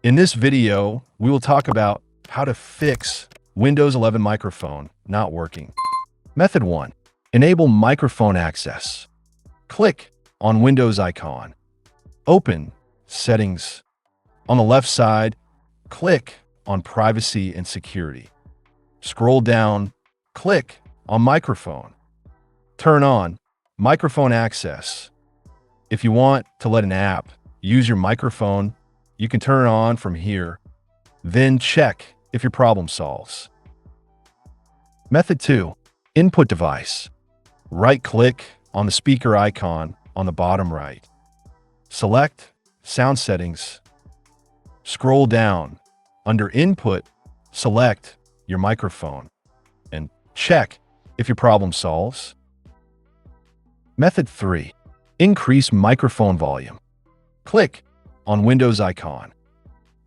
In this video, we will talk about how to fix Windows 11 microphone not working. Method 1. Enable microphone access. Click on Windows icon. Open Settings. On the left side, click on Privacy and Security. Scroll down, click on Microphone. Turn on Microphone Access. If you want to let an app use your microphone, you can turn it on from here. Then check if your problem solves. Method 2. Input device. Right-click on the speaker icon on the bottom right. Select Sound Settings. Scroll down. Under Input, select your microphone and check if your problem solves. Method 3. Increase microphone volume. Click on Windows icon.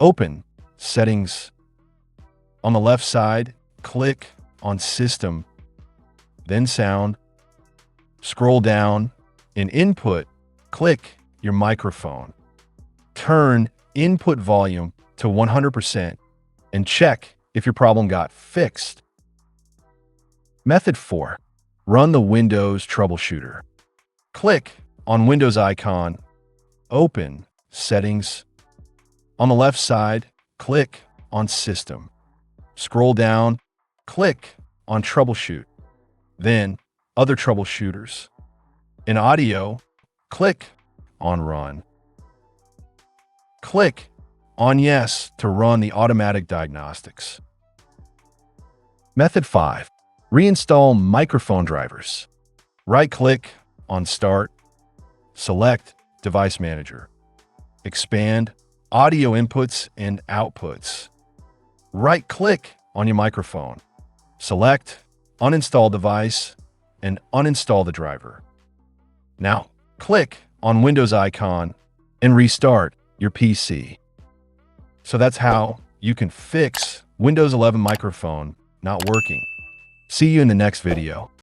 Open Settings. On the left side, click on System, then Sound. Scroll down. In Input, click your microphone. Turn input volume to 100% and check if your problem got fixed. Method 4. Run the Windows troubleshooter. Click on Windows icon. Open Settings. On the left side, click on System. Scroll down, click on Troubleshoot, then Other Troubleshooters. In Audio, click on Run. Click on Yes to run the automatic diagnostics. Method 5. Reinstall microphone drivers. Right-click on Start. Select Device Manager. Expand Audio Inputs and Outputs. Right-click on your microphone. Select Uninstall Device and uninstall the driver. Now, click on Windows icon and restart your PC. So that's how you can fix Windows 11 microphone not working. See you in the next video.